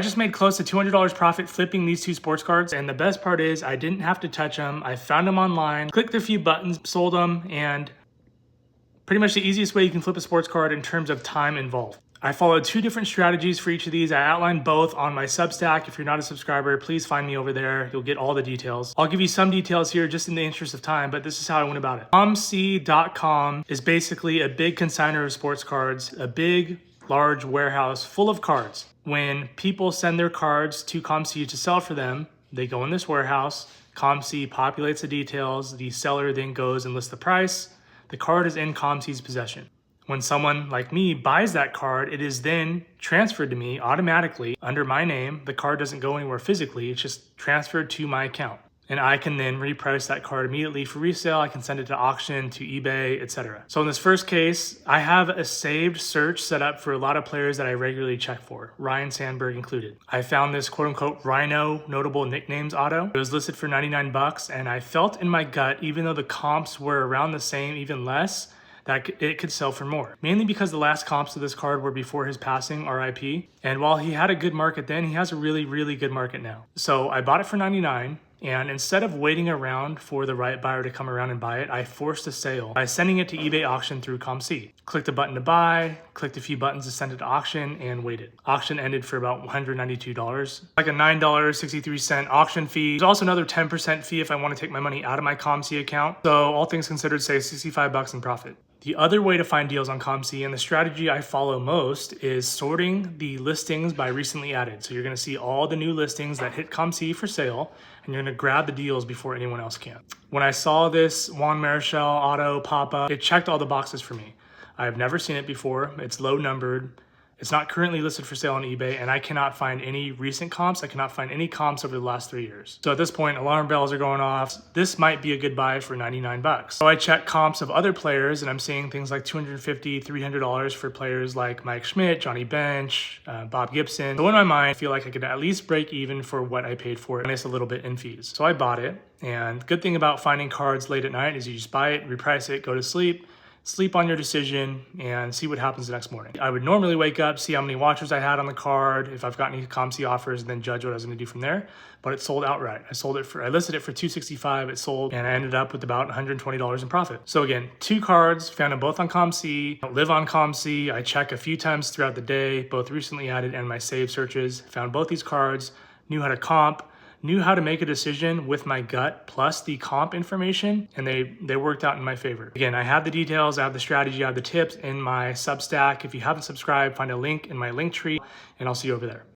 I just made close to $200 profit flipping these two sports cards, and the best part is I didn't have to touch them. I found them online, clicked a few buttons, sold them, and pretty much the easiest way you can flip a sports card in terms of time involved. I followed two different strategies for each of these. I outlined both on my Substack. If you're not a subscriber, please find me over there. You'll get all the details. I'll give you some details here just in the interest of time, but this is how I went about it. COMC.com is basically a big consignor of sports cards, a big, large warehouse full of cards. When people send their cards to COMC to sell for them, they go in this warehouse. COMC populates the details. The seller then goes and lists the price. The card is in COMC's possession. When someone like me buys that card, it is then transferred to me automatically under my name. The card doesn't go anywhere physically, it's just transferred to my account. And I can then reprice that card immediately for resale. I can send it to auction, to eBay, etc. So in this first case, I have a saved search set up for a lot of players that I regularly check for, Ryan Sandberg included. I found this quote unquote Rhino notable nicknames auto. It was listed for 99 bucks, and I felt in my gut, even though the comps were around the same, even less, that it could sell for more. Mainly because the last comps of this card were before his passing, RIP. And while he had a good market then, he has a really, really good market now. So I bought it for 99. And instead of waiting around for the right buyer to come around and buy it, I forced a sale by sending it to eBay auction through COMC. Clicked a button to buy, clicked a few buttons to send it to auction, and waited. Auction ended for about $192. Like a $9.63 auction fee. There's also another 10% fee if I want to take my money out of my COMC account. So all things considered, say 65 bucks in profit. The other way to find deals on COMC, and the strategy I follow most, is sorting the listings by recently added. So you're gonna see all the new listings that hit COMC for sale, and you're gonna grab the deals before anyone else can. When I saw this Juan Marichal auto pop up, it checked all the boxes for me. I've never seen it before. It's low numbered. It's not currently listed for sale on eBay, and I cannot find any recent comps. I cannot find any comps over the last 3 years. So at this point, alarm bells are going off. This might be a good buy for 99 bucks. So I check comps of other players, and I'm seeing things like $250, $300 for players like Mike Schmidt, Johnny Bench, Bob Gibson. So in my mind, I feel like I could at least break even for what I paid for it, minus a little bit in fees. So I bought it, and good thing about finding cards late at night is you just buy it, reprice it, go to sleep on your decision, and see what happens the next morning. I would normally wake up, see how many watchers I had on the card, if I've got any COMC offers, and then judge what I was gonna do from there. But it sold outright. I listed it for $265, it sold, and I ended up with about $120 in profit. So again, two cards, found them both on COMC, live on COMC. I check a few times throughout the day, both recently added and my saved searches. Found both these cards, knew how to comp, knew how to make a decision with my gut plus the comp information, and they worked out in my favor. Again, I have the details, I have the strategy, I have the tips in my Substack. If you haven't subscribed, find a link in my link tree, and I'll see you over there.